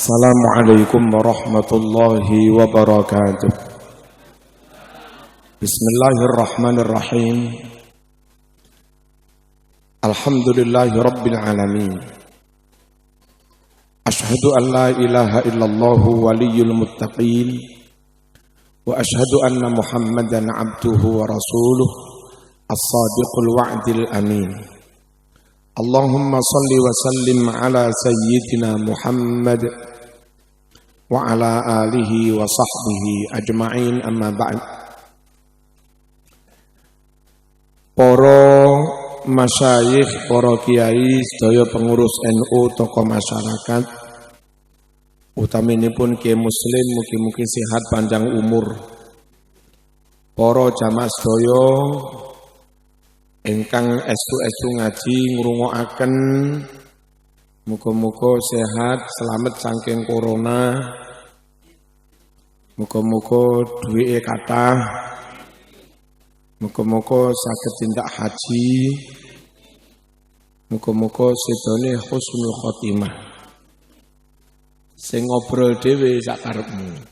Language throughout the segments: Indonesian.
Assalamualaikum warahmatullahi wabarakatuh. Bismillahirrahmanirrahim. Alhamdulillahi rabbil alamin. Ashhadu an la ilaha illallah waliyul muttaqin wa ashhadu anna Muhammadan abduhu wa rasuluh as-sadiqul wa'dil amin. Allahumma salli wa sallim ala sayyidina Muhammad wa ala alihi wa sahbihi ajma'in, amma ba'd. Para masyayikh, para kiai, sedaya pengurus NU, tokoh masyarakat, utaminipun kiai muslim, mugi-mugi sehat panjang umur. Para jamaah sedaya ingkang estu-estu ngaji ngrungokaken, muga-muga sehat, selamat saking corona. Muga-muga duwike kathah. Muga-muga saged tindak haji. Muga-muga sedone husnul khotimah. Sing ngobrol dhewe sak karepmu.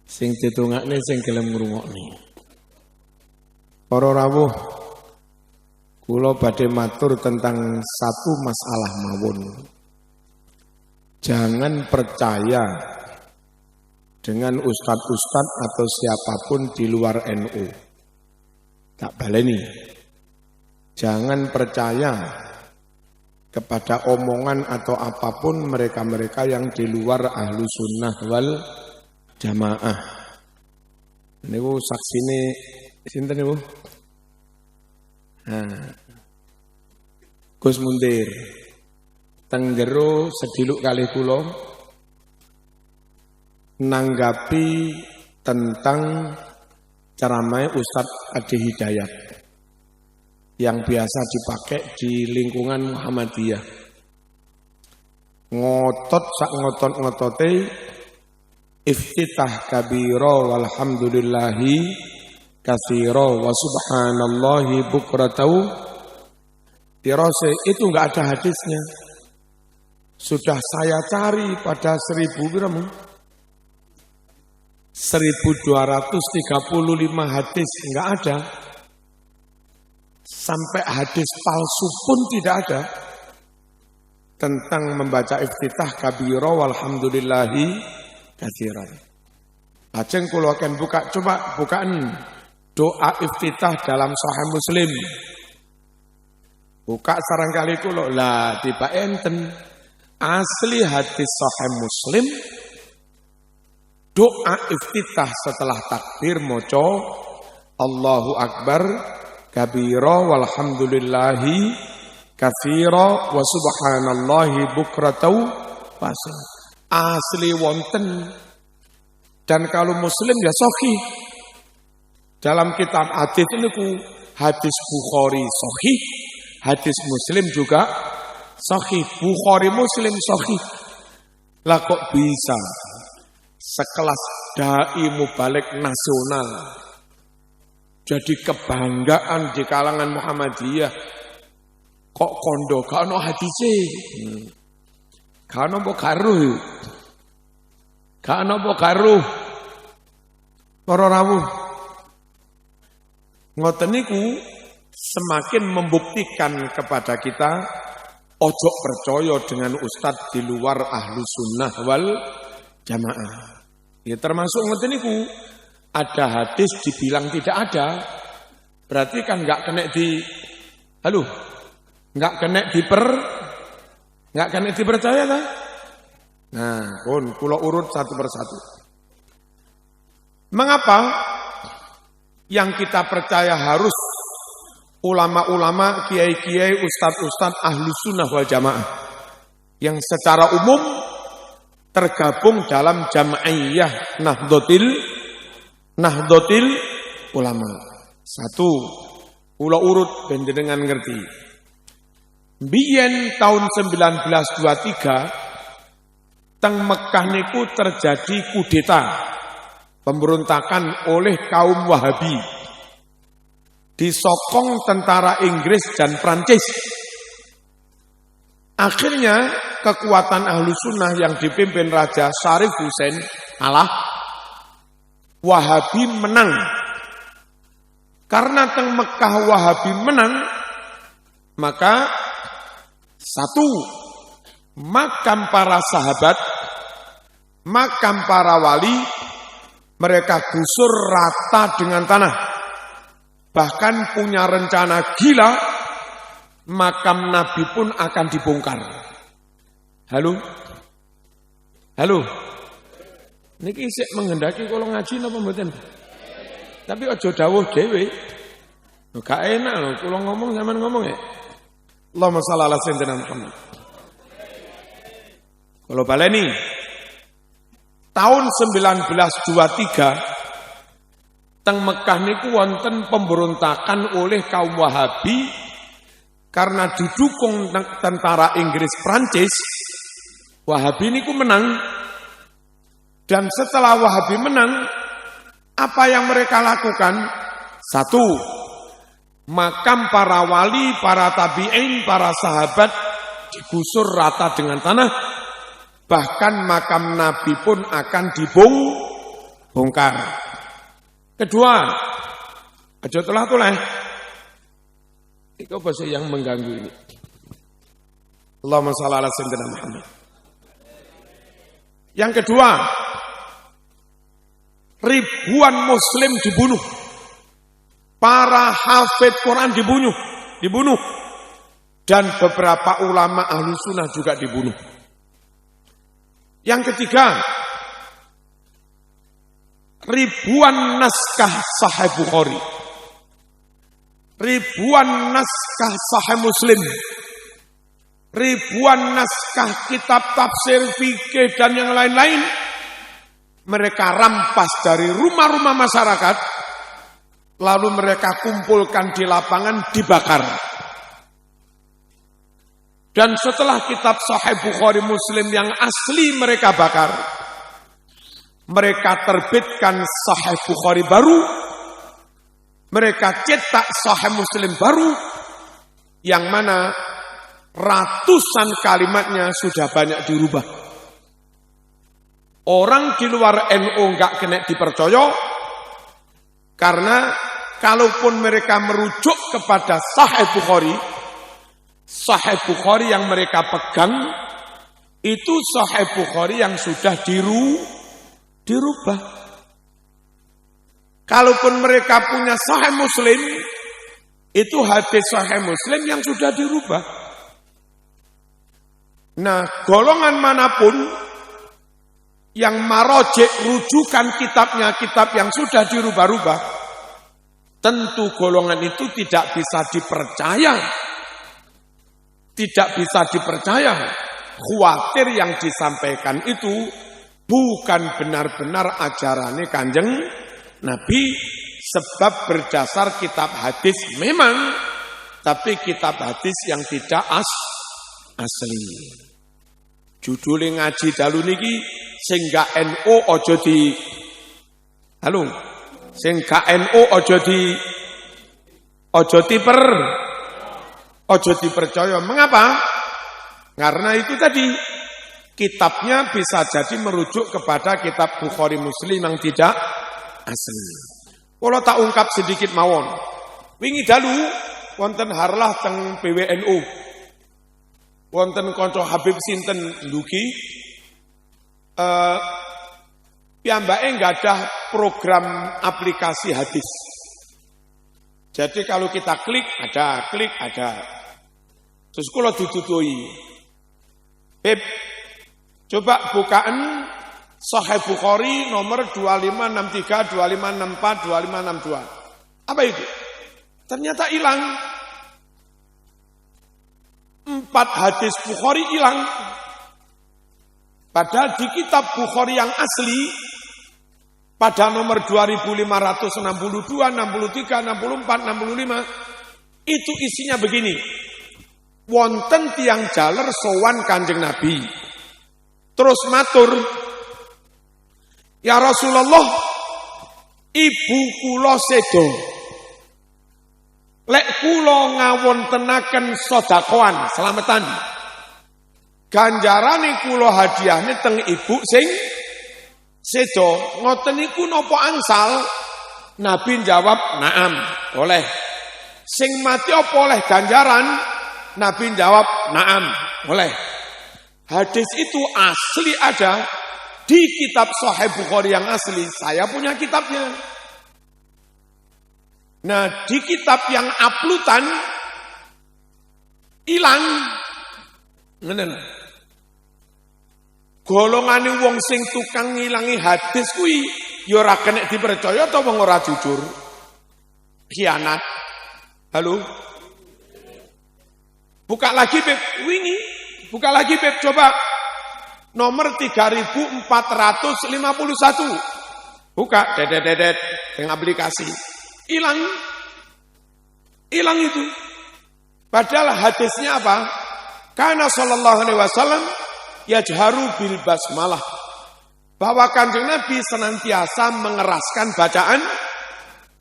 Sing ditungakne sing gelem ngrungokne. Para rawuh, kula badhe matur tentang satu masalah mawon. Jangan percaya dengan ustadz-ustadz atau siapapun di luar NU. Tak baleni. Jangan percaya kepada omongan atau apapun mereka-mereka yang di luar ahlu sunnah wal jamaah. Niku saksine sinten niku? Gus Mundir tenggero sediluk kalih kula nanggapi tentang ceramah Ustadz Adi Hidayat yang biasa dipakai di lingkungan Muhammadiyah. Ngotot sak ngotot-ngotote iftitah kabira walhamdulillahi katsira wa subhanallahi bukratan tirose, itu enggak ada hadisnya. Sudah saya cari pada 1235 hadis, enggak ada. Sampai hadis palsu pun tidak ada tentang membaca iftitah kabira walhamdulillahi katsiran. Lajeng kula akan buka, coba bukaan doa iftitah dalam Sahih Muslim. Buka sarangkali kula, lah tiba enten asli hadis Sahih Muslim. Doa iftitah setelah takbir maca Allahu Akbar kabira walhamdulillahi katsira wa subhanallahi bukratan wasil. Asli wonten. Dan kalau Muslim ya sahih. Dalam kitab hadis ini hadis Bukhari sahih, hadis Muslim juga sahih. Bukhari Muslim sahih. Lah kok bisa sekelas dai mubalik nasional jadi kebanggaan di kalangan Muhammadiyah kok kondo gak ono hadise, gak ono mbok garuh, gak ono mbok garuh. Para rawuh, ngoten niku semakin membuktikan kepada kita ojo percaya dengan ustadz di luar ahlu sunnah wal jamaah. Ya termasuk ngoten niku, ada hadis dibilang tidak ada, berarti kan enggak kena dipercaya kan? Nah, kula urut satu persatu. Mengapa yang kita percaya harus ulama-ulama, kiai-kiai, ustadz-ustadz ahlu sunnah wal jamaah yang secara umum tergabung dalam Jam'iyah Nahdlatul Ulama. Satu, kula urut panjenengan ngerti. Biyen tahun 1923 teng Mekah niku terjadi kudeta, pemberontakan oleh kaum Wahabi. Disokong tentara Inggris dan Prancis. Akhirnya kekuatan Ahlus Sunnah yang dipimpin Raja Syarif Hussein kalah, Wahabi menang. Karena teng Mekah Wahabi menang, maka satu, makam para sahabat, makam para wali, mereka gusur rata dengan tanah. Bahkan punya rencana gila, makam Nabi pun akan dibongkar. Halo? Halo? Niki isik menghendaki kalau ngaji napa mboten? Tapi aja dawuh dhewe. Gak enak lho kula ngomong sampean ngomong ya. Allahumma shalli ala sayyidina Muhammad. Kalau baleni tahun 1923 teng Mekah niku wonten pemberontakan oleh kaum Wahabi karena didukung tentara Inggris Prancis. Wahabi niku menang. Dan setelah Wahabi menang, apa yang mereka lakukan? Satu, makam para wali, para tabi'in, para sahabat digusur rata dengan tanah. Bahkan makam Nabi pun akan dibongkar. Kedua, aja telah-telah. Itu bahasa yang mengganggu ini. Allahumma shalli ala sayyidina Muhammad. Yang kedua, ribuan muslim dibunuh. Para hafid Quran dibunuh. Dan beberapa ulama ahlu sunnah juga dibunuh. Yang ketiga, ribuan naskah Sahih Bukhari, ribuan naskah Sahih Muslim, ribuan naskah kitab tafsir, fikih dan yang lain-lain, mereka rampas dari rumah-rumah masyarakat, lalu mereka kumpulkan di lapangan, dibakar. Dan setelah kitab Sahih Bukhari Muslim yang asli mereka bakar, mereka terbitkan Sahih Bukhari baru, mereka cetak Sahih Muslim baru, yang mana ratusan kalimatnya sudah banyak dirubah. Orang di luar NU enggak kena dipercaya, karena kalaupun mereka merujuk kepada Sahih Bukhari yang mereka pegang, itu Sahih Bukhari yang sudah dirubah. Kalaupun mereka punya Sahih Muslim, itu hadis Sahih Muslim yang sudah dirubah. Nah, golongan manapun yang marojek rujukan kitabnya kitab yang sudah dirubah-rubah, tentu golongan itu tidak bisa dipercaya. Tidak bisa dipercaya. Khawatir yang disampaikan itu bukan benar-benar ajarannya Kanjeng Nabi, sebab berdasar kitab hadis memang, tapi kitab hadis yang tidak asli. Judulnya ngaji dalu niki sing gak NU aja di halo, sing gak NU aja dipercaya. Mengapa? Karena itu tadi, kitabnya bisa jadi merujuk kepada kitab Bukhari Muslim yang tidak asli. Kalau tak ungkap sedikit mawon. Wingi dalu wonten harlah teng PWNU. Wonten kanca Habib sinten ndugi piyambake nggadah program aplikasi hadis. Jadi kalau kita klik ada. Terus kula ditutuhi. Beb, coba bukaan Sahih Bukhari nomor 2563, 2564, 2562. Apa itu? Ternyata hilang. 4 hadis Bukhari hilang. Padahal di kitab Bukhari yang asli, pada nomor 2562, 63, 64, 65, itu isinya begini. Wonten tiang jaler sowan Kanjeng Nabi. Terus matur, "Ya Rasulullah, ibu kula sedo. Lek kula ngawontenaken sedekahan, selamatan. ganjarane kula hadiahne teng ibu sing sedo. Ngoten niku napa angsal? Nabi jawab, "Naam." Oleh. Sing mati apa oleh ganjaran? Nabi jawab, "Naam." Oleh. Hadis itu asli ada di kitab Sahih Bukhari yang asli. Saya punya kitabnya. Nah, di kitab yang uploadan ilang. Ngene. Golongane wong sing tukang ngilangi hadis kuwi ya ora kena dipercaya ta wong ora jujur. Khianat. Halo. Buka lagi Beb, wingi. Buka lagi Beb, coba. Nomor 3451. Buka, dedet dengan aplikasi. Hilang itu. Padahal hadisnya apa? Karena sallallahu alaihi wasallam yajharu bil basmalah. Bahwa Kanjeng Nabi senantiasa mengeraskan bacaan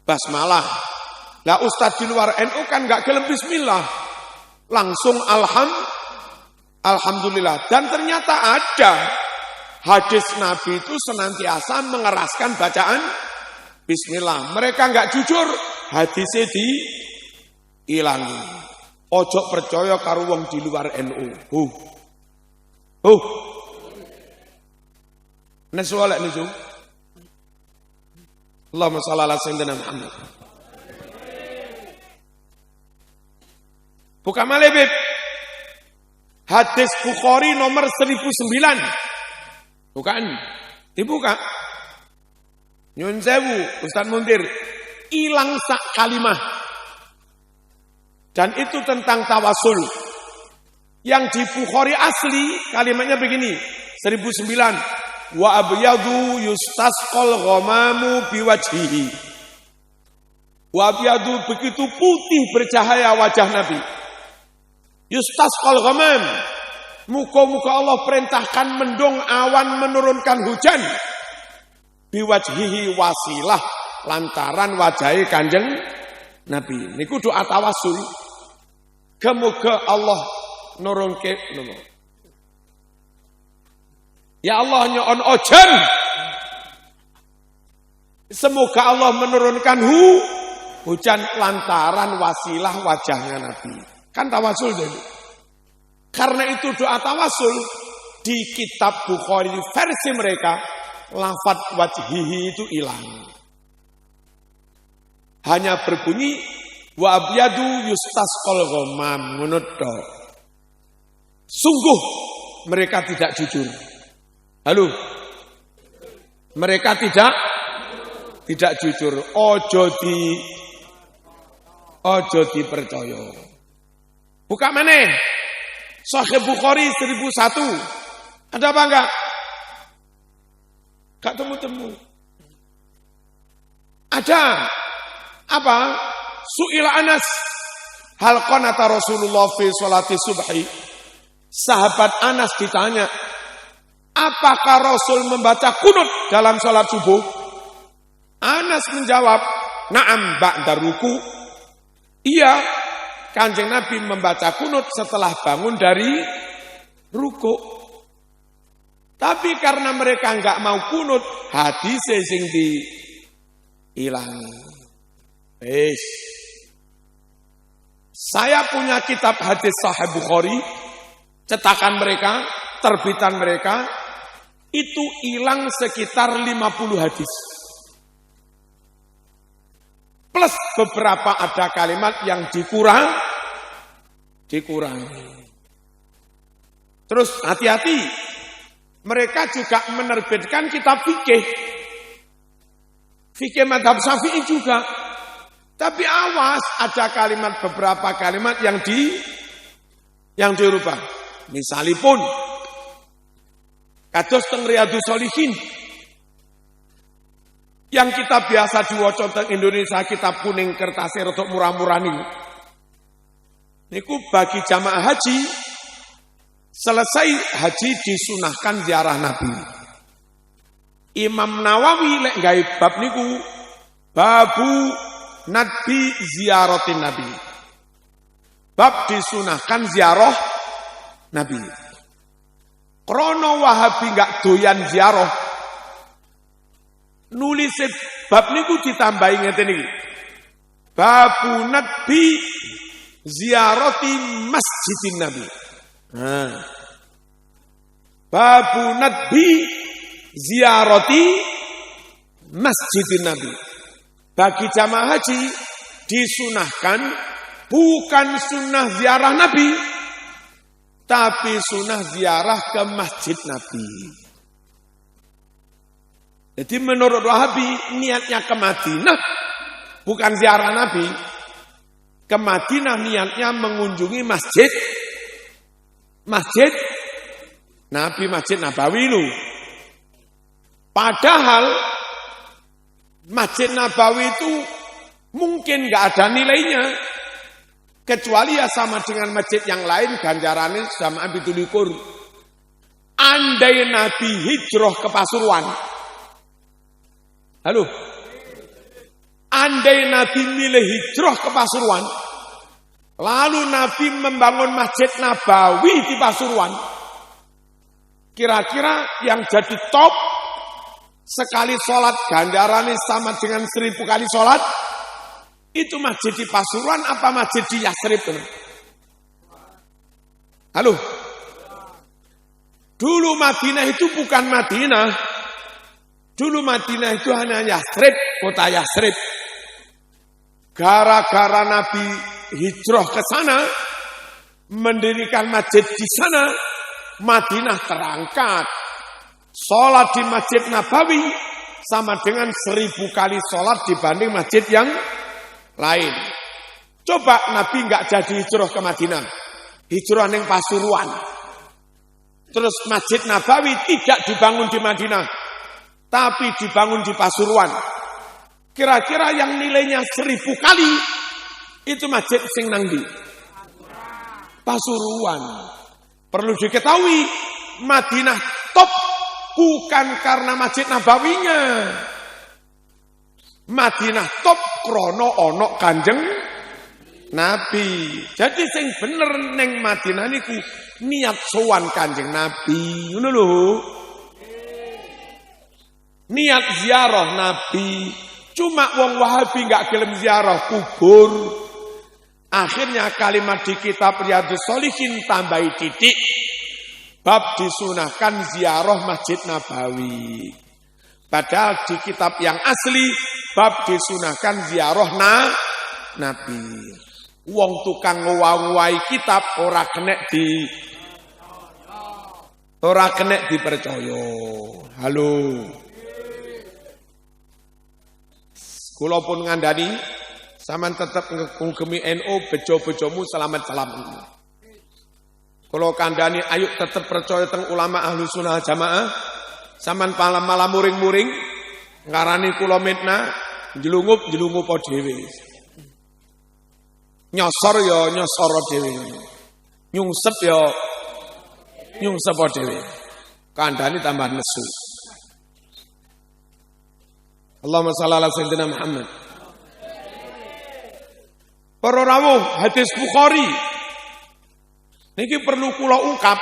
basmalah. Lah Ustadz di luar NU kan enggak gelem bismillah. Langsung alhamdulillah. Dan ternyata ada hadis Nabi itu senantiasa mengeraskan bacaan bismillah. Mereka enggak jujur, hadisnya diilangi. Ojo percaya karo wong di luar NU. Nesualek nisu. Allahumma shalli ala sayyidina Muhammad. Buka malebib. Hadis Bukhari nomor 1009. Bukan. Dibuka. Nyun sewu, Ustaz Muntir. Ilang sak kalimah. Dan itu tentang tawasul. Yang di Bukhari asli kalimatnya begini. 1009. Wa abyadu yustasqal ghamamu biwajhihi. Wa abyadu begitu putih bercahaya wajah Nabi. Yustasqal ghamam. Muka-muka Allah perintahkan mendung awan menurunkan hujan. Biwajhihi wasilah lantaran wajahi Kanjeng Nabi. Niku doa tawasul. Kemuga Allah nurunke nono. Ya Allah nyon ojen. Semoga Allah menurunkan hujan lantaran wasilah wajahnya Nabi. Kan tawasul jadi. Karena itu doa tawasul di kitab Bukhari versi mereka lafadz wajhihi itu hilang. Hanya berbunyi wa abyadu yustasqal ghamam ngono tok. Sungguh mereka tidak jujur. Halo. Mereka tidak jujur. Ojo dipercaya. Buka mana? Sahih Bukhari 1001. Ada apa enggak? Enggak temu-temu. Ada. Apa? Su'ila Anas. Hal qanata Rasulullah fi sholati subhi. Sahabat Anas ditanya, apakah Rasul membaca kunut dalam sholat subuh? Anas menjawab, na'am ba'da ruku. Iya. Kanjeng Nabi membaca kunut setelah bangun dari ruku. Tapi karena mereka enggak mau kunut, hadis sing diilangi. Saya punya kitab hadis Sahih Bukhari, cetakan mereka, terbitan mereka, itu hilang sekitar 50 hadis. Plus beberapa ada kalimat yang dikurangi. Terus hati-hati. Mereka juga menerbitkan kitab fikih. Fikih mazhab Syafi'i juga. Tapi awas, ada beberapa kalimat yang dirubah. Misalipun kados teng Riyadhus Shalihin. Yang kita biasa diwaca teng Indonesia kitab kuning kertasnya rodok murah-murah niku. Niku bagi jamaah haji selesai haji disunahkan ziarah Nabi. Imam Nawawi lek gawe bab niku babu nadbi ziaratin Nabi. Bab disunahkan ziarah Nabi. Krono Wahabi gak doyan ziarah. Nulis bab niku ditambahi ngeten iki. Babu Nabi ziarati Masjidin Nabi. Babu Nabi ziarati Masjidin Nabi. Bagi jamaah haji disunahkan bukan sunnah ziarah Nabi, tapi sunnah ziarah ke Masjid Nabi. Jadi menurut Wahabi niatnya ke Madinah bukan ziarah Nabi. Ke Madinah niatnya mengunjungi masjid Nabi, Masjid Nabawi lu. Padahal Masjid Nabawi itu mungkin gak ada nilainya. Kecuali ya sama dengan masjid yang lain ganjarannya sama ambitulikur. Andai Nabi hijrah ke Pasuruan. Halo. Andai Nabi milih hijrah ke Pasuruan. Lalu Nabi membangun Masjid Nabawi di Pasuruan. Kira-kira yang jadi top sekali sholat ganjarannya sama dengan 1000 kali sholat. Itu masjid di Pasuruan apa masjid di Yasrib? Halo. Dulu Madinah itu bukan Madinah. Dulu Madinah itu hanya Yasrib, kota Yasrib. Gara-gara Nabi hijrah ke sana, mendirikan masjid di sana, Madinah terangkat. Sholat di Masjid Nabawi sama dengan 1000 kali sholat dibanding masjid yang lain. Coba Nabi enggak jadi hijrah ke Madinah. Hijrah ning Pasuruan. Terus Masjid Nabawi tidak dibangun di Madinah, tapi dibangun di Pasuruan. Kira-kira yang nilainya 1000 kali itu masjid sing nang ndi? Pasuruan. Perlu diketahui Madinah top bukan karena Masjid Nabawinya. Madinah top krono ono Kanjeng Nabi. Jadi sing bener neng Madinah niku niat sowan Kanjeng Nabi, ngono lho. Niat ziarah Nabi. Cuma wong Wahabi enggak gelem ziarah kubur. Akhirnya kalimat di kitab Riyadhus Shalihin tambahi titik. Bab disunahkan ziarah Masjid Nabawi. Padahal di kitab yang asli bab disunahkan ziarah Nabi. Wong tukang ngowai kitab ora kena dipercaya. Halo. Kula pun ngandani sampean tetep ngugemi NU bejo-bejomu selamat-selamat. Kula kandhani ayo tetep percaya teng ulama ahlu sunnah jamaah. Sampean malam muring-muring ngarani kula mitnah jelungup dhewe. Nyosor ya nyosor dhewe. Nyungsep ya nyungsep dhewe. Kandhani tambah nesu. Allahumma shalli ala sayyidina Muhammad. Para rawuh hadis Bukhari. Niki perlu kula ungkap.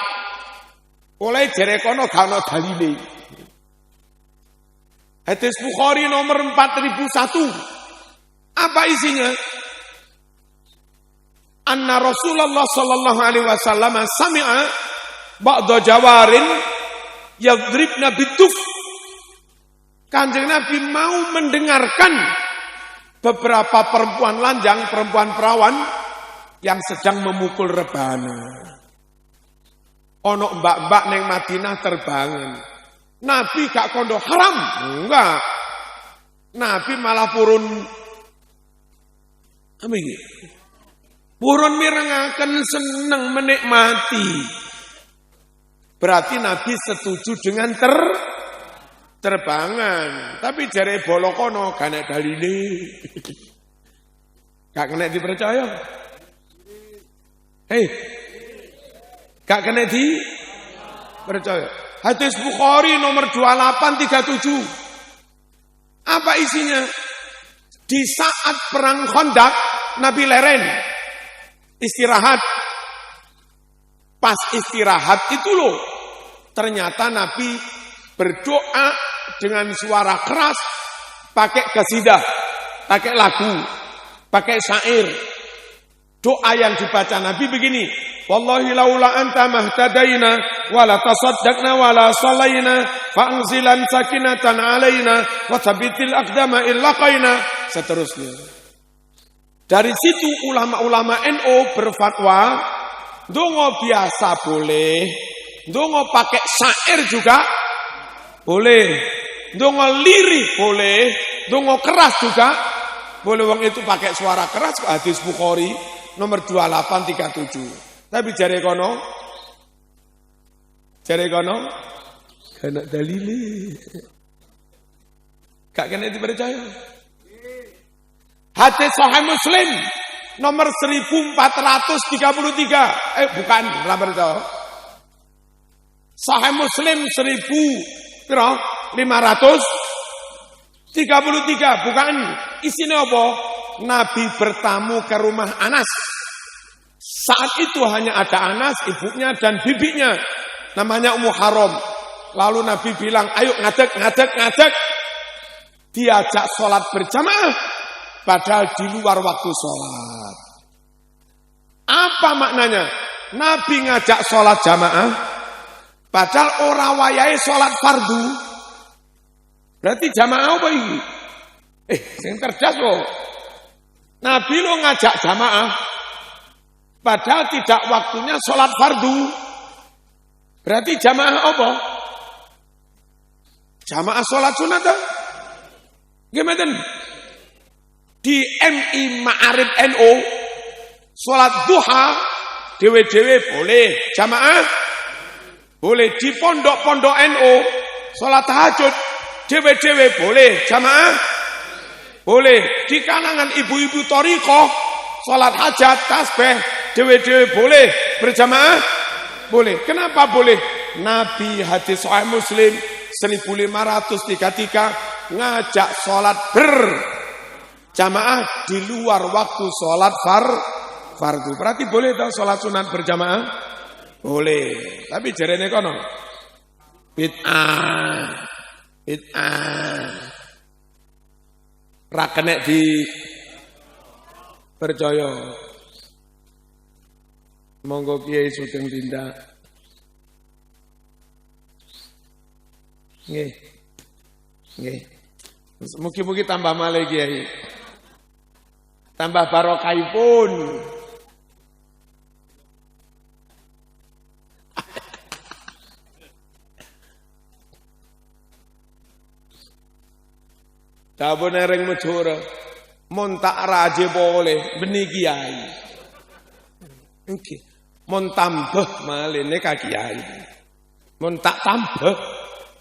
Oleh jerekono gak ono dalile. Hadis Bukhari nomor 4001. Apa isinya? Anna Rasulullah sallallahu alaihi wasallam sami'a ba'da jawarin yadribna biduf. Kanjeng Nabi mau mendengarkan beberapa perempuan lanjang, perempuan perawan yang sedang memukul rebana. Ono mbak-mbak neng Madinah terbangun. Nabi gak kondo haram, enggak. Nabi malah purun apa iki? Purun mirengaken seneng menikmati. Berarti Nabi setuju dengan terbangan. Tapi jare bolokono gak nek dalile. Gak kena dipercaya. Hei. Gak kena dipercaya. Hadis Bukhari nomor 2837. Apa isinya? Di saat perang Khandaq, Nabi leren. Istirahat. Pas istirahat itu loh. Ternyata Nabi berdoa dengan suara keras, pakai qasidah, pakai lagu, pakai syair. Doa yang dibaca Nabi begini, wallahi laula anta mahtadaina wala tasaddaqna wala salaina fa'anzilan sakinatan alaina wa thabitil aqdama illaqaina, seterusnya. Dari situ ulama-ulama NU berfatwa, dongo biasa boleh, dongo pakai syair juga boleh, dongo lirih boleh, dongo keras juga boleh. Wong itu pakai suara keras, hadis Bukhari nomor 2837. Tapi jare kono kena dalile. Gak kena dipercaya. Hadis Sahih Muslim nomor 1433. Bukan, ora percaya. Sahih Muslim 1533, bukan. Isinya apa? Nabi bertamu ke rumah Anas. Saat itu hanya ada Anas, ibunya dan bibinya. Namanya Ummu Haram. Lalu Nabi bilang, ayo ngadeg. Diajak sholat berjamaah. Padahal di luar waktu sholat. Apa maknanya? Nabi ngajak sholat jamaah. Padahal orang wayai sholat fardu. Berarti jamaah apa ini? Yang cerdas loh. Nabi lo ngajak jamaah, padahal tidak waktunya sholat fardu. Berarti jamaah apa? Jamaah sholat sunat. Gimana? Di MI Ma'arif NU, sholat duha, dewe-dewe boleh. Jamaah boleh. Di pondok-pondok NU, sholat tahajud, dewe-dewe boleh. Jamaah boleh. Di kalangan ibu-ibu thariqah, sholat hajat, tasbih, dewe-dewe boleh. Berjamaah boleh. Kenapa boleh? Nabi hadis Sahih Muslim 1533 ngajak sholat berjamaah di luar waktu sholat fardu. Berarti boleh toh sholat sunat berjamaah? Boleh. Tapi jarene kono bid'ah. Ra kenek di percaya. Monggo Kiai Sugeng tindak. Nggih. Mugi-mugi tambah malih Kiai. Tambah barokahipun. Dawuh nering Mejora, mun tak raje boleh beni Kiai. Nggih. Mun tambah maline ka Kiai. Mun tak tambah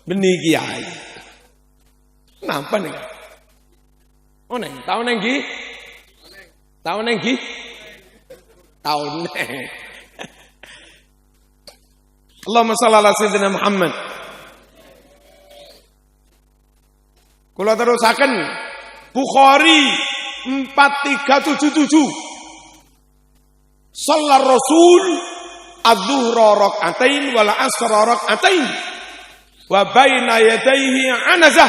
beni Kiai. Napa nih? Oh neng, tahu neng Ki? Tahu neng Ki? Tahu neng. Allahumma shalli ala sayyidina Muhammad. Kula terusaken Bukhari 4377. Shallar Rasul adzuhra rak'atain wal asra rak'atain wa baina yadayhi anazah.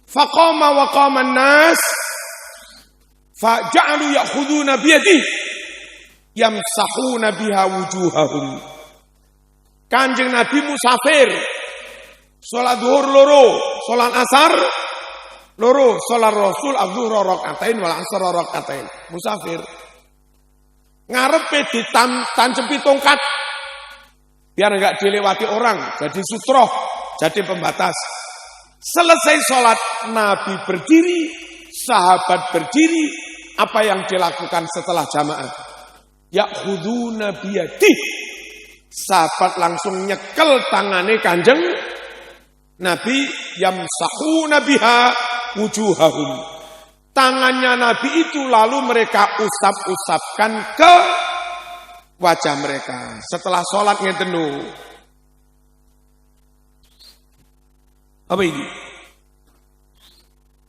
Faqama wa qama an-nas faja'alu ya'khuduna bi yadihi yamsahuna biha wujuhahum. Kanjeng Nabi musafir. Salat zuhur loro, salat asar loro, salat Rasul adzuhra rak'atain wal asra rak'atain. Musafir. Ngarepe ditancepi tongkat biar enggak dilewati orang, jadi sutroh, jadi pembatas. Selesai sholat, Nabi berdiri, sahabat berdiri. Apa yang dilakukan setelah jamaah? Ya'khuduna biyadih. Sahabat langsung nyekel tangane Kanjeng Nabi, yamsahuna biha wujuhahum. Tangannya Nabi itu lalu mereka usap-usapkan ke wajah mereka. Setelah sholat ngeten lho. Apa ini?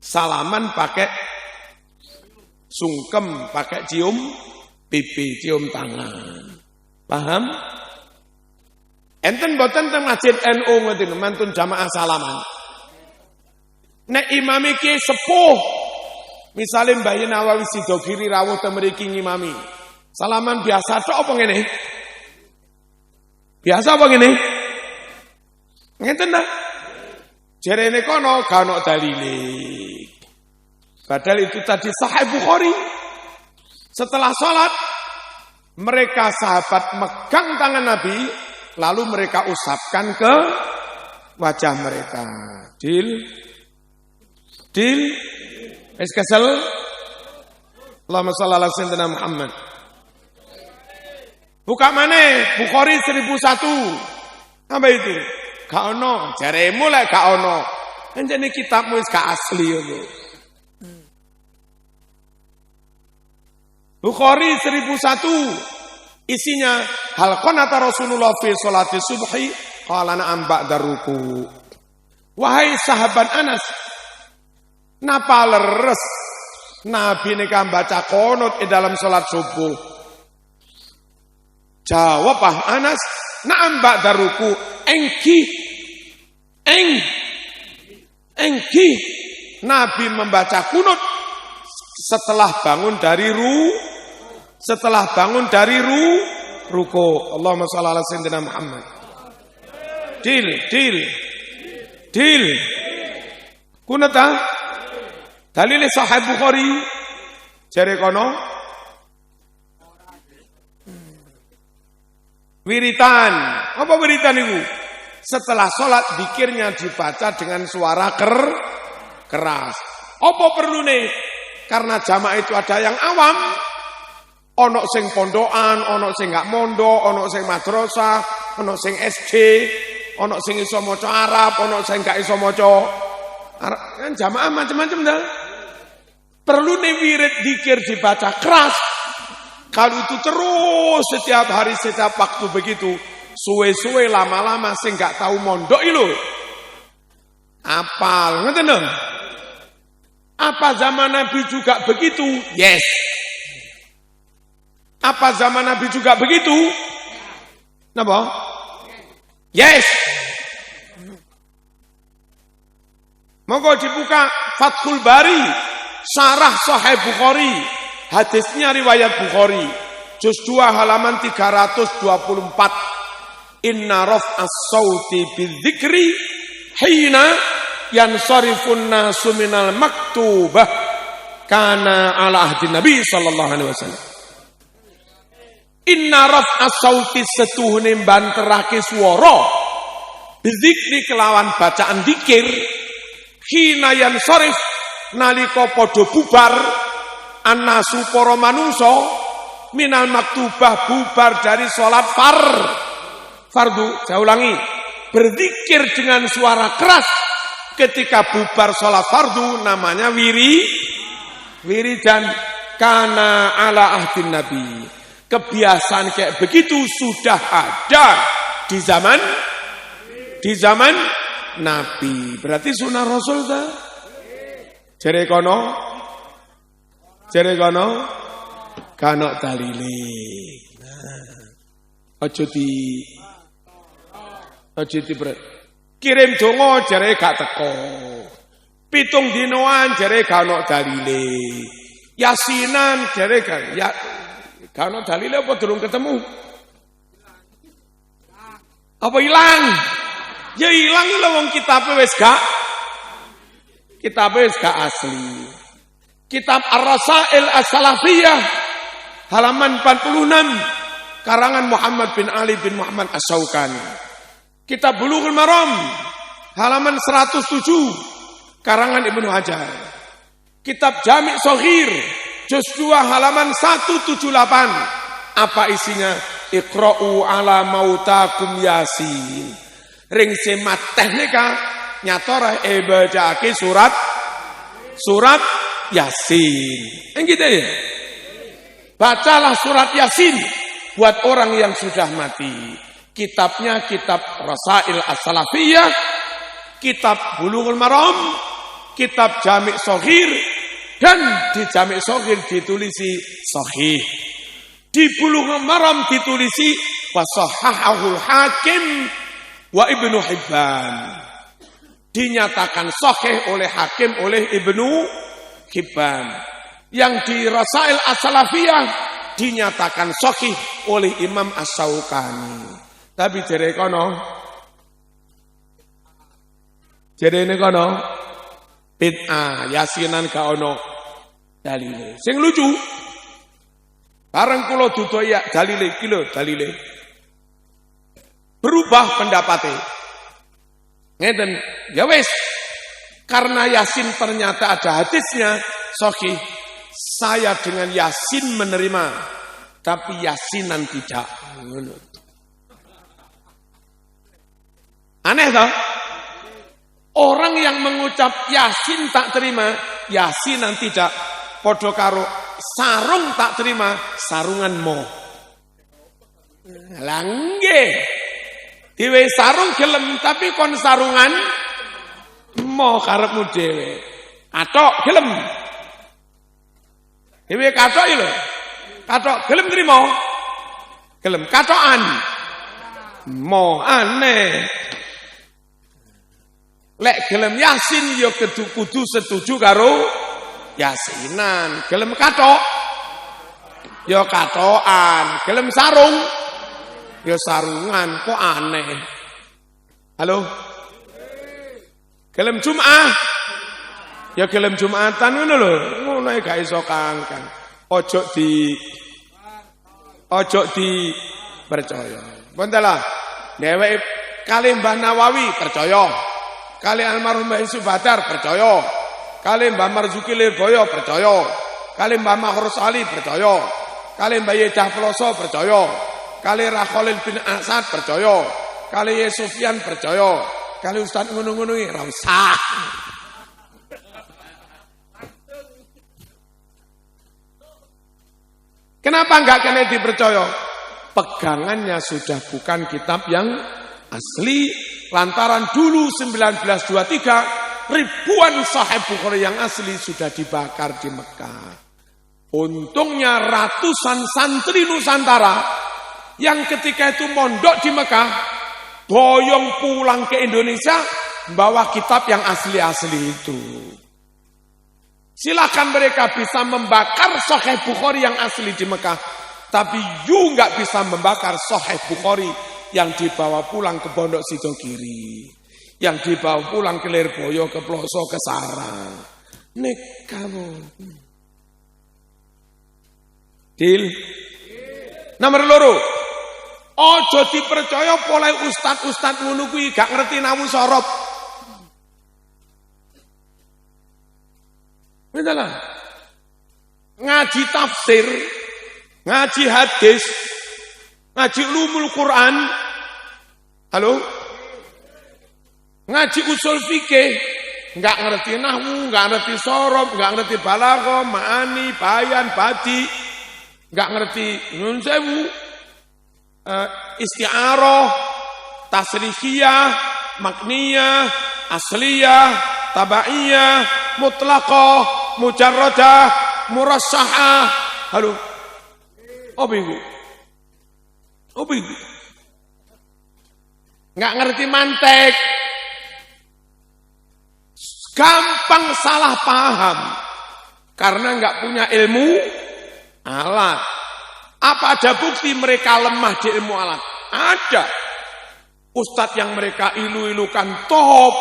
Salaman pakai sungkem, pakai cium pipi, cium tangan. Paham? Enten mboten teng masjid NU ngoten mantun jamaah salaman. Nek imam iki sepuh, misale Mbah Nawawi Sidogiri rawuh teng mriki ngimami. Salaman biasa tok apa ngene? Biasa apa ngene? Ngeten ta? Jarene kono gak ono dalile. Padahal itu tadi Sahih Bukhari. Setelah sholat, mereka sahabat megang tangan Nabi, lalu mereka usapkan ke wajah mereka. Deal? Es kesel? Allahumma shalli ala sayyidina Muhammad. Buka mana? Bukhari 1001. Apa itu? Gak ono. Jaremu lek gak ono. Anjene kitabmu wis gak asli yo. Bukhari 1001 isinya hal qanata Rasulullah fi sholati subhi qala na'am ba'da ruku. Wahai sahabat Anas, napa leres Nabi nika baca qunut di dalam salat subuh? Jawab Anas, na'am ba'da ruku. Engki Nabi membaca qunut setelah bangun dari ruku. Allahumma shalli ala sayyidina Muhammad. Deal. Kunata dalil Sahih Bukhari jare kono wiritan. Apa wiritan itu? Setelah sholat zikirnya dibaca dengan suara keras. Apa perlu nih? Karena jamaah itu ada yang awam, ono sing pondokan, ono sing gak mondok, ono sing madrasah, ono sing SD, ono sing iso maca Arab, ono sing gak iso maca Arab. Kan jamaah macam-macam dah. Perlu nih wirid zikir dibaca keras. Kalau itu terus setiap hari, setiap waktu begitu, suwe-suwe lama-lama sing gak tahu mondok itu. Apal, ngerti dong? Apa zaman Nabi juga begitu? Yes. Apa zaman Nabi juga begitu? Napa? Yes. Monggo dibuka Fathul Bari, Syarah Sahih Bukhari. Hadisnya riwayat Bukhari. Juz 2 halaman 324. Inna raf'as sauti bidzikri hina yansarifun nasu minal maktubah kana ala ahdi Nabi sallallahu alaihi wasallam. Inna raf'as sauti setuhune banterake swara bizikri kelawan bacaan zikir hina yansarif nalika padha bubar annasu para manungsa minal maktubah bubar dari salat fardu. Saya ulangi, berzikir dengan suara keras ketika bubar sholat fardu namanya wiridan kana ala ahdin Nabi. Kebiasaan kayak begitu sudah ada di zaman Nabi. Berarti sunnah Rasul ta? Jere kono kanok dalile. Aja kirim donga jare gak teko. 7 dinoan jare gak ono dalile. Yasinan jare gak ono dalile apa durung ketemu? Apa ilang? Ya ilang lho wong kitabe wis gak asli. Kitab Ar-Rasail As-Salafiyah halaman 46 karangan Muhammad bin Ali bin Muhammad As-Syaukani. Kitab Bulughul Maram halaman 107 karangan Ibnu Hajar. Kitab Jami' Shaghir juz 2 halaman 178. Apa isinya? Iqra'u ala mautakum Yasin. Ring semat teknika nyatora bacake surat Yasin. Gitu ya. Bacalah surat Yasin buat orang yang sudah mati. Kitabnya kitab Rasail As-Salafiyah, kitab Bulughul Maram, kitab Jami' Shaghir, dan di Jami' Shaghir ditulisi sahih. Di Bulughul Maram ditulisi wa shahhahul Hakim wa Ibnu Hibban. Dinyatakan sahih oleh Hakim, oleh Ibnu Hibban. Yang di Rasail As-Salafiyah dinyatakan sahih oleh Imam As-Syaukani. Tapi jere kono bid'ah yasinan gak ono dalile. Sing lucu bareng kula dudu ya dalile iki lho dalile. Berubah pendapatnya. Ngeten, ya wis. Karena Yasin ternyata ada hadisnya sahih. Saya dengan Yasin menerima, tapi Yasinan tidak. Aneh toh? Orang yang mengucap Yasin tak terima, Yasinan tidak. Podo karo sarung tak terima, sarungan mo. Langge. Diwe sarung gelem tapi kon sarungan mo karepmu dhewe. Kathok gelem. Diwe kathok iki lho. Kathok gelem trimo. Gelem kathokan. Mo aneh. Lek gelem Yasin ya kudu setuju karo Yasinan. Gelem kathok ya kathokan. Gelem sarung ya sarungan. Kok aneh. Halo? Gelem Jum'ah ya gelem Jumatan ngono lho. Ngono ae gak iso kangkang. Ojo di percaya. Pontelah. Dheweke kali Mbah Nawawi percaya. Kali almarhum Mbah Yusuf Badar percaya. Kali Mbah Marzuki Lirboyo percaya. Kali Mbah Makhrus Ali percaya. Kali Mbah Yedah Peloso percaya. Kali Rakholil bin Asad percaya. Kali Yesufian percaya. Kali Ustaz ngono-ngono iki ra usah. Kenapa enggak kena dipercaya? Pegangannya sudah bukan kitab yang asli. Lantaran dulu 1923 ribuan Sahih Bukhari yang asli sudah dibakar di Mekah. Untungnya ratusan santri Nusantara yang ketika itu mondok di Mekah boyong pulang ke Indonesia membawa kitab yang asli-asli itu. Silakan mereka bisa membakar Sahih Bukhari yang asli di Mekah, tapi you nggak bisa membakar Sahih Bukhari yang dibawa pulang ke Pondok Sidogiri, yang dibawa pulang ke Lirboyo, ke Ploso, ke Sarang. Nek kamu. Deal. Nomor loro. Ojo dipercaya oleh ustad-ustad ngono kuwi gak ngerti nawu sorop. Betul. Ngaji tafsir, ngaji hadis, ngaji ulumul Quran. Halo? Ngaji usul fikih, enggak ngerti nahwu, enggak ngerti sorop, enggak ngerti balaghah, ma'ani, bayan, badi, enggak ngerti nun sewu, isti'arah, tasrifiyah, makniyah, asliyah, tabaiyah, mutlaqah, mujarradah, murassahah. Halo? Apa itu? Apa itu? Nggak ngerti mantek. Gampang salah paham. Karena nggak punya ilmu alat. Apa ada bukti mereka lemah di ilmu alat? Ada. Ustadz yang mereka ilu-ilukan top.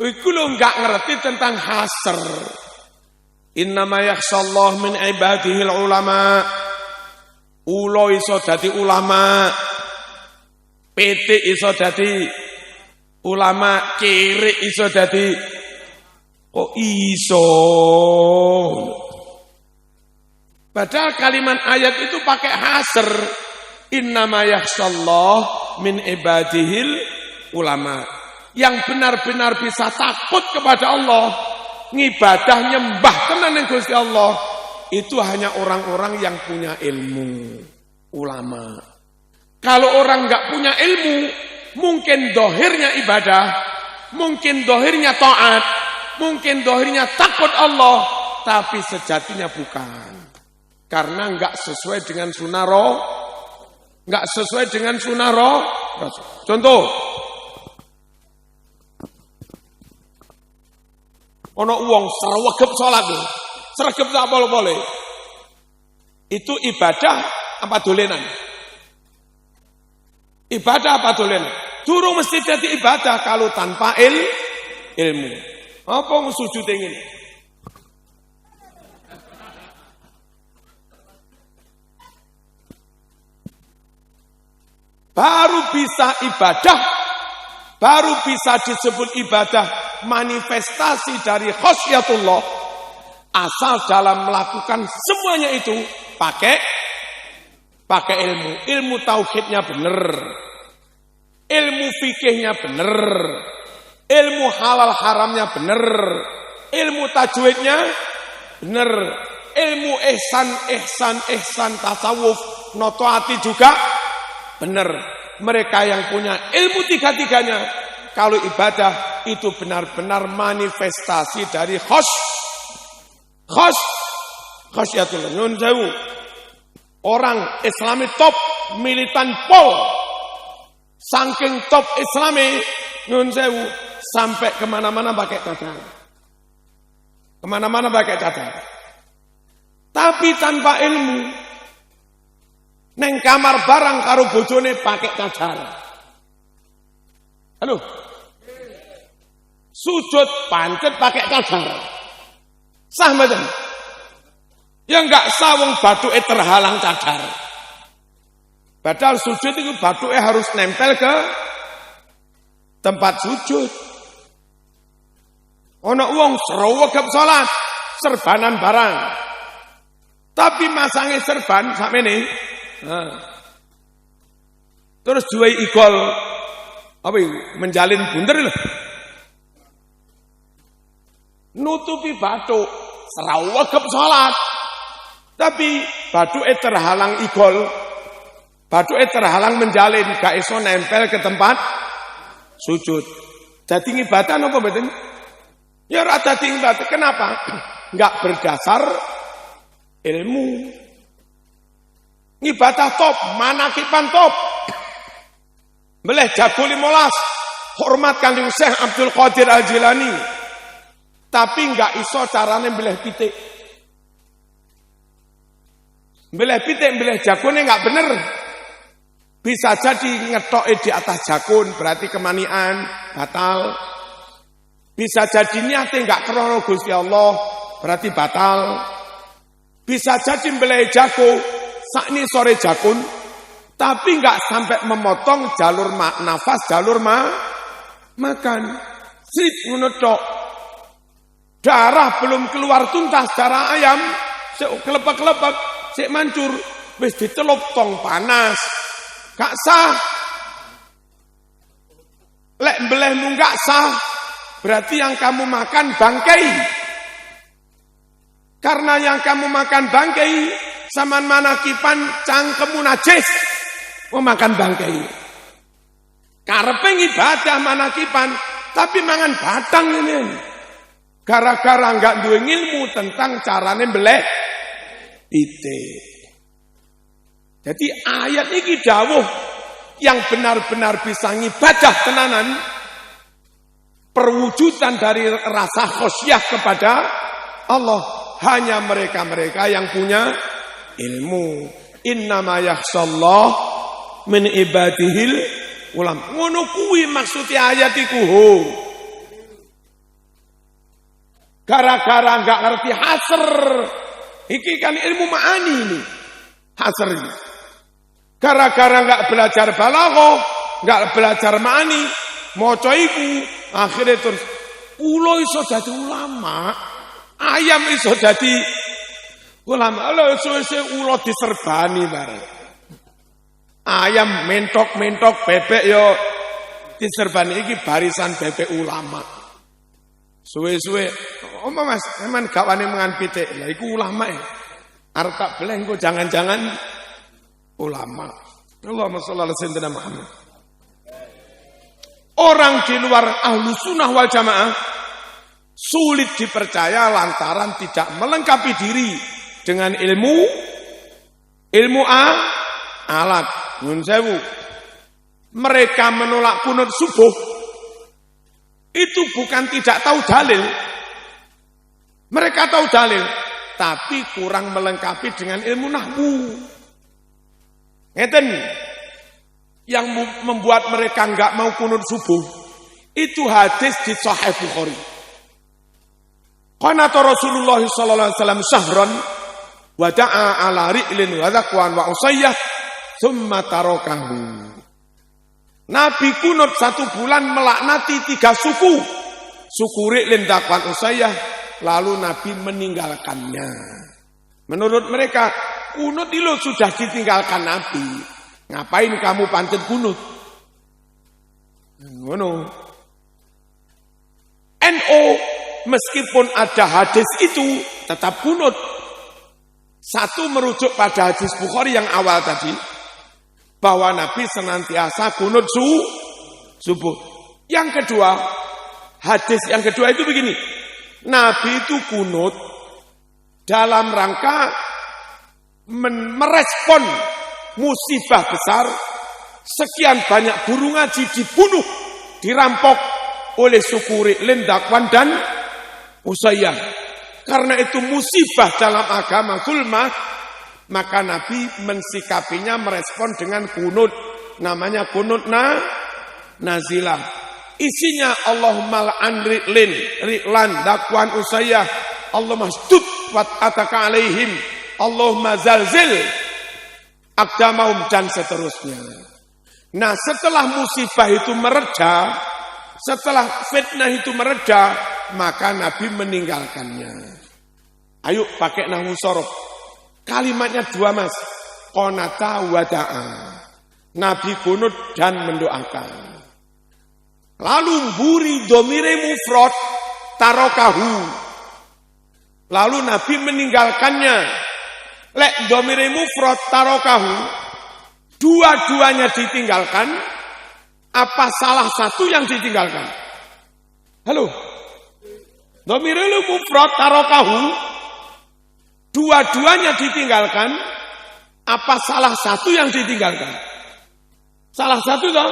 Itu lo nggak ngerti tentang hasr. Innama yakhshallah min ibadihil ulama. Ulo iso dadi ulama. PT iso dadi ulama. Kiri iso dadi. Kok iso? Padahal kalimat ayat itu pakai hasr. Innama yakhshallah min ibadihil ulama. Yang benar-benar bisa takut kepada Allah, ngibadah nyembah tenan ning Gusti Allah, itu hanya orang-orang yang punya ilmu, ulama. Kalau orang enggak punya ilmu, mungkin dohirnya ibadah, mungkin dohirnya taat, mungkin dohirnya takut Allah, tapi sejatinya bukan. Karena enggak sesuai dengan sunnah Enggak sesuai dengan sunnah Rasul. Contoh, ono wong sregep salat, sregep tak boleh. Itu ibadah apa dolenan? Ibadah apa dolenan? Durung mesti jadi ibadah kalau tanpa ilmu. Apa sujud ini? Baru bisa ibadah, baru bisa disebut ibadah, manifestasi dari khasyatullah, asal dalam melakukan semuanya itu pakai ilmu tauhidnya benar, ilmu fikihnya benar, ilmu halal haramnya benar, ilmu tajwidnya benar, ilmu ihsan tasawuf notoati juga benar. Mereka yang punya ilmu tiga-tiganya, kalau ibadah itu benar-benar manifestasi dari khasyatullah. Nyun sewu. Orang Islami top, militan pol. Saking top Islami, nyun sewu, sampai kemana-mana pakai cadar. Kemana-mana pakai cadar. Tapi tanpa ilmu. Neng kamar barang karo bojone pakai cadar. Halo. Sujud pancet pakai cadar. Sah mboten? Ya enggak sah wong bathuke terhalang cadar. Padahal sujud itu bathuke harus nempel ke tempat sujud. Ono wong sregep salat, serbanan barang. Tapi masange serban sakmene. Terus juai igol apa itu? Menjalin bunder lho. Nutupi bathuk srawegep salat. Tapi bathuke terhalang igol. Bathuke terhalang menjalin, gak iso nempel ke tempat sujud. Dadi ibadah napa mboten? Ya ora dadi ibadah. Kenapa? Enggak berdasar ilmu. Ibadah top, manakiban top. Beleh jago 15, hormat Kanjeng Syekh Abdul Qadir Al-Jilani. Tapi enggak iso carane beleh pitik. Beleh pitik, beleh jagone enggak bener. Bisa jadi ngetoke di atas jagon, berarti kemanian, batal. Bisa jadi niate enggak krana Gusti Allah, berarti batal. Bisa jadi beleh jago sakni sore jakun, tapi enggak sampai memotong jalur nafas, jalur makan. Sip ngono tok. Darah belum keluar tuntas, darah ayam sik kelepek-kelepek, sik mancur, wis dicelup tong panas. Gak sah. Lek mbelehmu gak sah, berarti yang kamu makan bangkai. Karena yang kamu makan bangkai, saman manakipan cangkemmu najis, mau makan bangkai. Karepe ibadah manakipan, tapi mangan batang ini. Gara-gara enggak duwe ilmu tentang carane mbeleh pitik. Jadi ayat ini dawuh yang benar-benar bisa ngibadah tenanan, perwujudan dari rasa khosyah kepada Allah hanya mereka-mereka yang punya ilmu. Innama yakhshallah min ibadihil ulama. Ngono kuwi maksudnya ayat iku. Gara-gara enggak ngerti hasr. Iki kan ilmu ma'ani ini. Hasr ini. Gara-gara enggak belajar balaghah, enggak belajar ma'ani, maca iku, akhirnya terus ulo iso dadi ulama, ayam iso dadi ulama. Lho suwe-suwe ulo diserbani bareng. Ayam mentok-mentok, bebek yo diserbani, iki barisan bebek ulama. Suwe-suwe, Mas, emang gak wani mangan pitik. Lah iku ulama ya. Arep tak beleh engko jangan-jangan ulama. Allahumma shalli ala sayyidina Muhammad. Orang di luar ahlu sunnah wal jamaah sulit dipercaya lantaran tidak melengkapi diri dengan ilmu alat. Nyun sewu. Mereka menolak kunut subuh itu bukan tidak tahu dalil. Mereka tahu dalil, tapi kurang melengkapi dengan ilmu nahwu. Ngeten. Yang membuat mereka enggak mau kunut subuh itu hadis di Sahih Bukhari. Qanata Rasulullah sallallahu alaihi wasallam syahran wa da'a ala ri'lin wa dhaqwan wa usayyah thumma tarakahu. Nabi kunut 1 bulan melaknati 3 suku. Suku Ri'lin, Dhaqwan, Usayyah, lalu Nabi meninggalkannya. Menurut mereka, kunut itu sudah ditinggalkan Nabi. Ngapain kamu pancet kunut? Ngono. NU meskipun ada hadis itu tetap kunut. Satu merujuk pada hadis Bukhari yang awal tadi, bahwa Nabi senantiasa kunut subuh. Yang kedua, hadis yang kedua itu begini. Nabi itu kunut dalam rangka merespon musibah besar, sekian banyak guru ngaji dibunuh, dirampok oleh suku Ri'lin, Dhaqwan dan Usayyah. Karena itu musibah dalam agama zulmah, maka Nabi mensikapinya merespon dengan kunut. Namanya kunut nazilah. Isinya Allahumma la'an Ri'lan, Dhaqwan, Usayyah. Allahumma stud wat ataka alaihim. Allahumma zalzil aqdamahum dan seterusnya. Nah, setelah musibah itu mereda, setelah fitnah itu mereda, maka Nabi meninggalkannya. Ayo pakai nahwu sorof. Kalimatnya 2 mas. Qanata wa da'a. Nabi kunut dan mendoakan. Lalu buri domire mufrad tarokahu. Lalu Nabi meninggalkannya. Lek domire mufrad tarokahu. Dua-duanya ditinggalkan. Apa salah satu yang ditinggalkan? Halo? Domire mufrad tarokahu. Dua-duanya ditinggalkan. Apa salah satu yang ditinggalkan? Salah satu toh.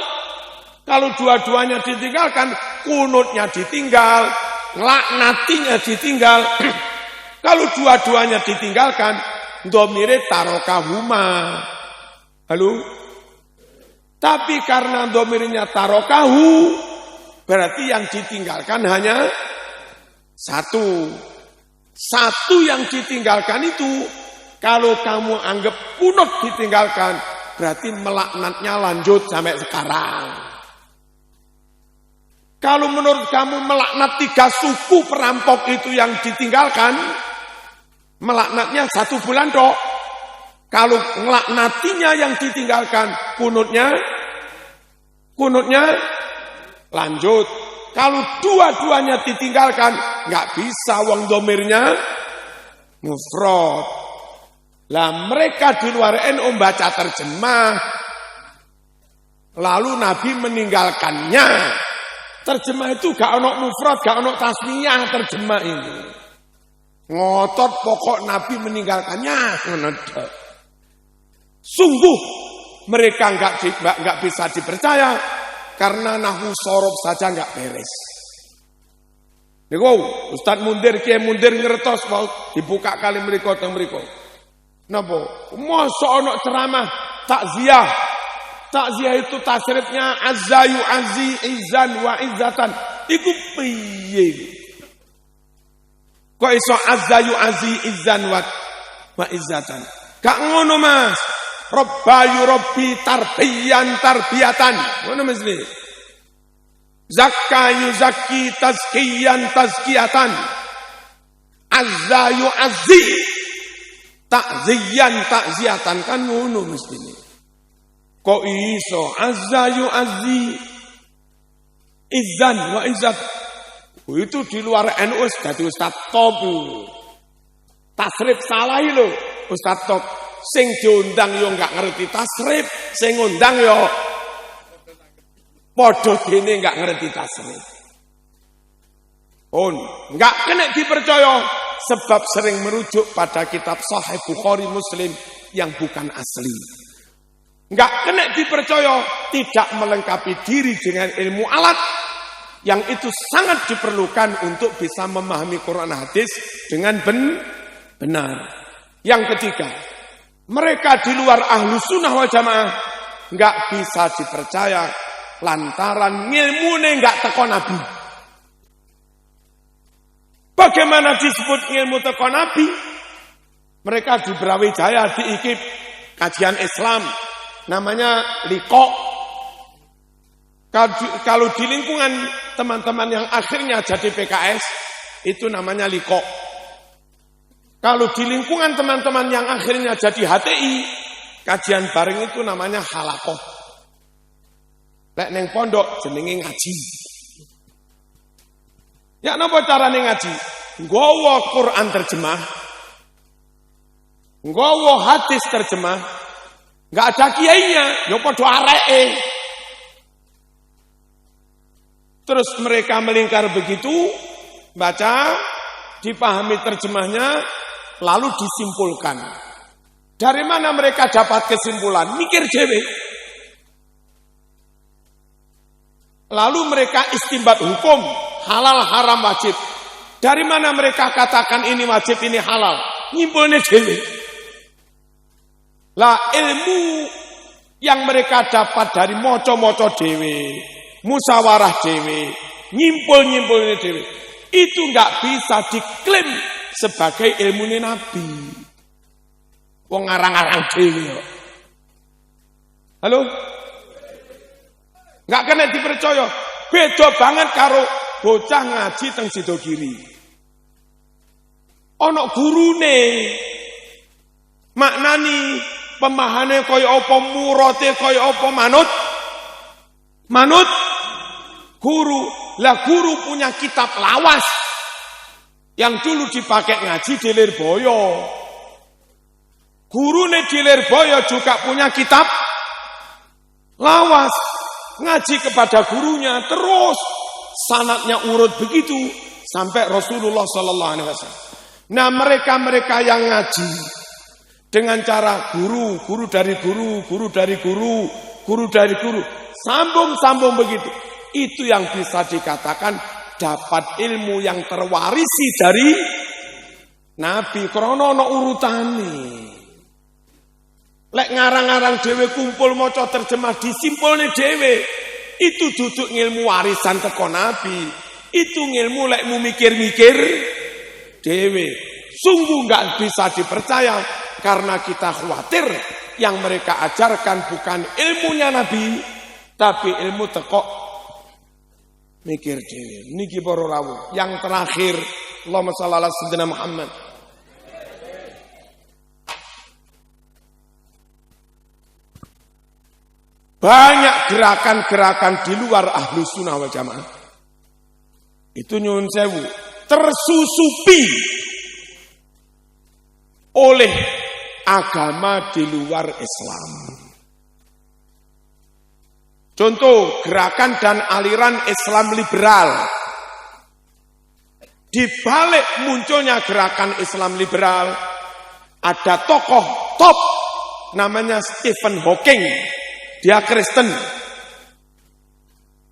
Kalau dua-duanya ditinggalkan, kunutnya ditinggal, laknatinya ditinggal. Kalau dua-duanya ditinggalkan, domire tarokahuma. Halo? Tapi karena domirnya tarokahu, berarti yang ditinggalkan hanya satu. Satu yang ditinggalkan itu, kalau kamu anggap kunut ditinggalkan, berarti melaknatnya lanjut sampai sekarang. Kalau menurut kamu melaknat 3 suku perampok itu yang ditinggalkan, melaknatnya 1 bulan dok. Kalau melaknatinya yang ditinggalkan, kunutnya lanjut. Kalau dua-duanya ditinggalkan, nggak bisa wong domirnya mufrad. Lah mereka di luar NU baca terjemah, lalu Nabi meninggalkannya. Terjemah itu gak ono mufrad, gak ono tasniyah terjemah ini. Ngotot pokok Nabi meninggalkannya. Sungguh mereka nggak bisa dipercaya karena nahwu sorof saja nggak beres. Niku Ustaz Mundir, Kiai Mundir ngertos mau dibuka kali mriko teng mriko. Napa? Mosok ono ceramah takziah. Takziah itu tasrifnya azza yu'azzi izan wa izzatan. Iku piye? Kok iso azza yu'azzi izan wa izzatan? Gak ngono Mas. Rabbayu rabbi tarbiyan tarbiyatan. Ngono mesti. Zakka yuzakki tazkiyan tazkiyatan. Azza yu'azzi ta'ziyan ta'ziyatan, kan ngono mesti. Kok iso azza yu'azzi izan wa izzat. Itu di luar NU dadi Ustaz top. Tasrif salah lho Ustaz top. Sing diundang yo enggak ngerti tasrif, sing ngundang yo padha dene enggak ngerti tasrif. Enggak kena dipercaya sebab sering merujuk pada kitab Sahih Bukhari Muslim yang bukan asli. Enggak kena dipercaya, tidak melengkapi diri dengan ilmu alat yang itu sangat diperlukan untuk bisa memahami Quran hadis dengan benar. Yang ketiga, mereka di luar ahlu sunnah wal jamaah enggak bisa dipercaya lantaran ilmune enggak teko Nabi. Bagaimana disebut ilmu teko Nabi? Mereka di Brawijaya diikip kajian Islam, namanya Liqa. Kalau di lingkungan teman-teman yang akhirnya jadi PKS, itu namanya Liqa. Kalau di lingkungan teman-teman yang akhirnya jadi HTI, kajian bareng itu namanya Halaqah. Lek neng pondok jenenge ngaji. Ya napa carane ngaji? Nggawa Quran terjemah, nggawa hadis terjemah, enggak ada kiainya, ya padha areke. Terus mereka melingkar begitu, baca, dipahami terjemahnya, lalu disimpulkan. Dari mana mereka dapat kesimpulan? Mikir dewe. Lalu mereka istinbat hukum, halal, haram, wajib. Dari mana mereka katakan ini wajib, ini halal? Nyimpulnya dewe. Lah ilmu yang mereka dapat dari moco-moco dewe, musawarah dewe, nyimpul-nyimpulnya dewe, itu enggak bisa diklaim sebagai ilmu Nabi. Wong ngarang-ngarang dewe. Halo? Enggak kena dipercaya. Beda banget karo bocah ngaji teng Sidogiri. Ana gurune maknani pemahane kaya apa, murate kaya apa, manut guru. Lah guru punya kitab lawas yang dulu dipakai ngaji di Lirboyo. Gurune di Lirboyo juga punya kitab lawas, ngaji kepada gurunya, terus sanadnya urut begitu sampai Rasulullah sallallahu alaihi wasallam. Nah, mereka-mereka yang ngaji dengan cara guru dari guru, guru dari guru, guru dari guru, sambung begitu. Itu yang bisa dikatakan dapat ilmu yang terwarisi dari Nabi krono urutane. Lek ngarang-ngarang dhewe kumpul maca terjemah disimpulne dhewe, itu duduk ngilmu warisan teko Nabi. Itu ngilmu lek mu mikir-mikir dhewe. Sungguh enggak bisa dipercaya karena kita khawatir yang mereka ajarkan bukan ilmunya Nabi, tapi ilmu teko mikir dhewe. Niki para rawuh. Yang terakhir, Allahumma shalli ala sayyidina Muhammad. Banyak gerakan-gerakan di luar ahlu sunnah wal jamaah. Itu nyuwun sewu, tersusupi oleh agama di luar Islam. Contoh, gerakan dan aliran Islam liberal. Di balik munculnya gerakan Islam liberal, ada tokoh top namanya Stephen Hawking. Dia Kristen.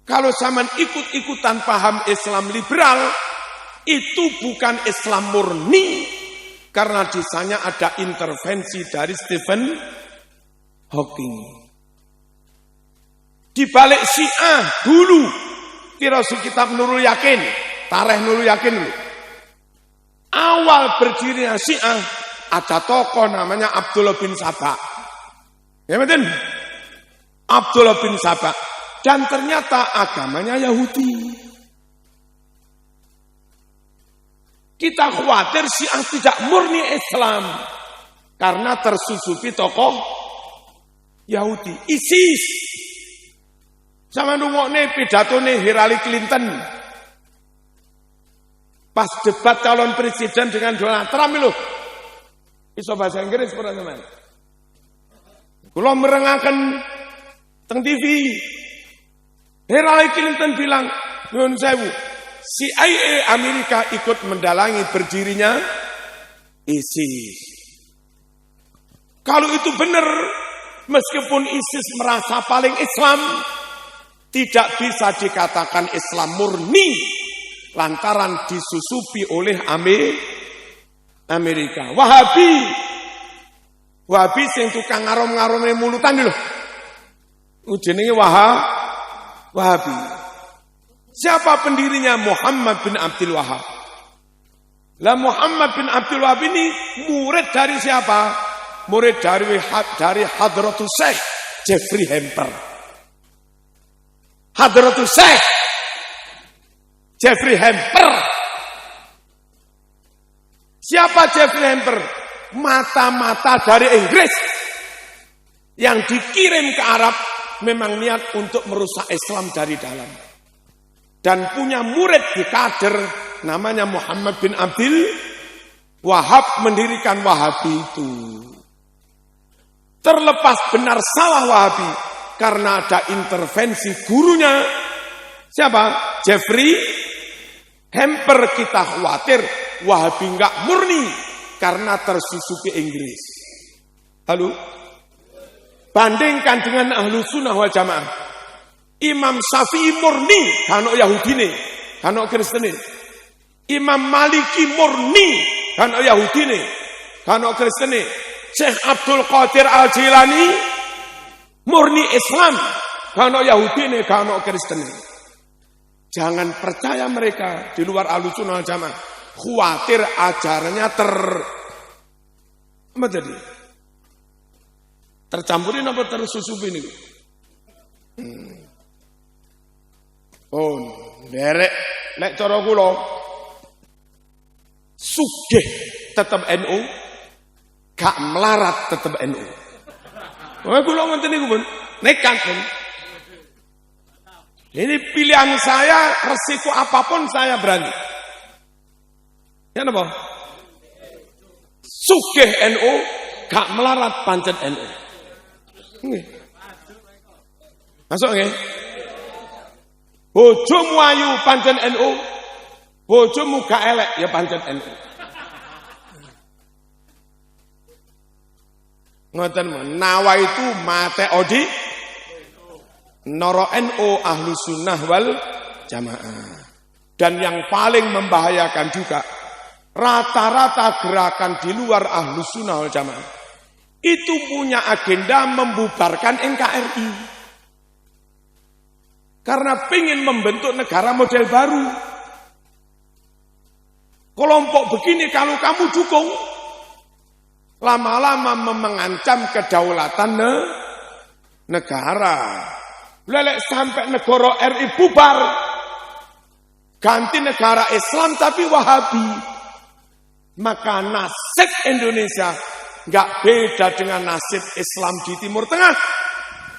Kalau zaman ikut-ikutan paham Islam liberal, itu bukan Islam murni, karena di sana ada intervensi dari Stephen Hawking. Di balik Syiah dulu, Tirasul Kitab Nurul Yakin, Tarikh Nurul Yakin dulu. Awal berdirinya Syiah, ada tokoh namanya Abdullah bin Sabah. Ya betul? Abdullah bin Sabah. Dan ternyata agamanya Yahudi. Kita khawatir Syiah tidak murni Islam karena tersusupi tokoh Yahudi. ISIS. Sama nungokne pidatone Hillary Clinton. Pas debat calon presiden dengan Donald Trump lho. Iso bahasa Inggris pernah teman. Kula merengaken teng TV. Hillary Clinton bilang, "Nyuwun sewu, CIA Amerika ikut mendalangi berdirinya ISIS." Kalau itu benar, Meskipun ISIS merasa paling Islam, tidak bisa dikatakan Islam murni lantaran disusupi oleh Amerika. Wahabi sing tukang ngarom-ngarome mulutan lho. Jenenge Wahabi. Siapa pendirinya? Muhammad bin Abdul Wahab. Lah Muhammad bin Abdul Wahab ini murid dari siapa? Murid dari Hadratus Syekh Jeffrey Hamper. Hadratus Syekh Jeffrey Hamper. Siapa Jeffrey Hamper? Mata-mata dari Inggris yang dikirim ke Arab memang niat untuk merusak Islam dari dalam. Dan punya murid di kader namanya Muhammad bin Abdul Wahab mendirikan Wahabi itu. Terlepas benar salah Wahabi karena ada intervensi gurunya. Siapa? Jeffrey Hamper. Kita khawatir Wahabi enggak murni karena tersusupi Inggris. Halo? Bandingkan dengan Ahlus Sunnah wal Jamaah. Imam Syafi'i murni, kano Yahudine, kano Kristene. Imam Maliki murni, kano Yahudine, kano Kristene. Syekh Abdul Qadir Al-Jilani murni Islam, kano Yahudine, kano Kristene. Jangan percaya mereka di luar Ahlus Sunnah wal Jamaah. Khawatir ajarannya apa jadi? Tercampurin apa tersusupi ini? Oh, derek nek cara kula sugih tetep NU, gak melarat tetep NU. Wah kula ngoten niku pun nekat pun. Ini pilihan saya, resiko apapun saya berani. Ya napa? Sugih NU, gak melarat pancen NU. Nggih. Masuk nggih? Bojomu ayu pancen NU, bojomu gak elek ya pancen NU. Ngoten menawa itu mate odi noro NU Ahlus Sunnah wal Jamaah. Dan yang paling membahayakan juga rata-rata gerakan di luar Ahlus Sunnah wal Jamaah itu punya agenda membubarkan NKRI. Karena ingin membentuk negara model baru. Kelompok begini kalau kamu dukung, lama-lama mengancam kedaulatan negara. Lelek sampai negara RI bubar, ganti negara Islam tapi Wahabi. Maka nasib Indonesia nggak beda dengan nasib Islam di Timur Tengah.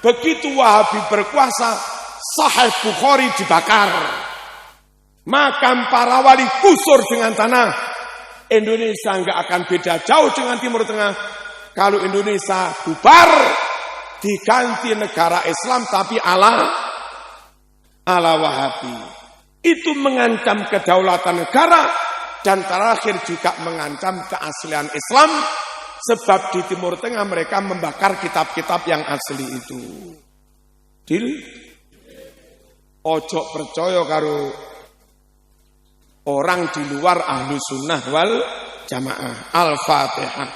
Begitu Wahabi berkuasa, Sahih Bukhari dibakar, makam para wali kusur dengan tanah. Indonesia nggak akan beda jauh dengan Timur Tengah. Kalau Indonesia bubar, diganti negara Islam tapi ala Wahabi. Itu mengancam kedaulatan negara dan terakhir juga mengancam keaslian Islam. Sebab di Timur Tengah mereka membakar kitab-kitab yang asli itu. Dil? Ojo percaya karo orang di luar Ahlus Sunnah wal Jamaah. Al-Fatihah.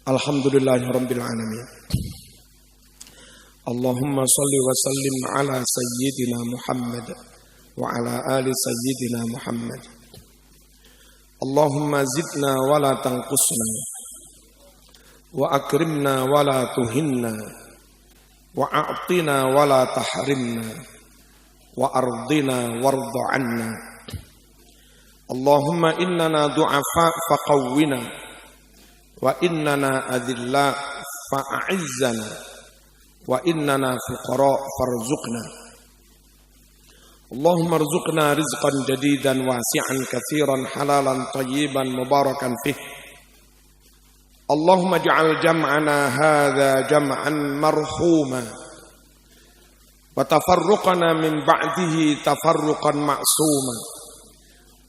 Alhamdulillahirabbil alamin. Allahumma salli wa sallim ala sayyidina Muhammad wa ala ali sayyidina Muhammad. Allahumma zidna wa la tanqusna wa akrimna wa la tuhinna wa a'tina wa la tahrimna wa ardina warda 'anna. Allahumma innana du'afa faqawwina wa innana adilla fa'a'izzana wa innana fuqara farzuqna. Allahumma arzuqna rizqan jadidan wasi'an katsiran halalan tayyiban mubarakan fih. Allahumma ja'al jam'ana hadza jam'an marhuma wa tafarruqana min ba'dihi tafarruqan ma'suma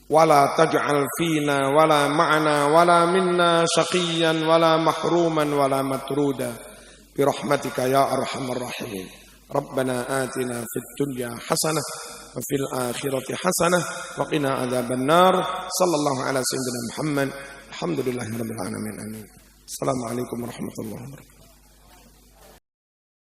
wa la taj'al fina wa la ma'ana wa la minna syaqiyyan wa la mahruman wa la matruda bi rahmatika ya arhamar rahimin. Rabbana atina fid dunya hasanah wa fil akhirati hasanah wa qina adzaban nar. Sallallahu ala sayyidina Muhammad. Alhamdulillahirabbil alamin. Amin. Assalamualaikum warahmatullahi wabarakatuh.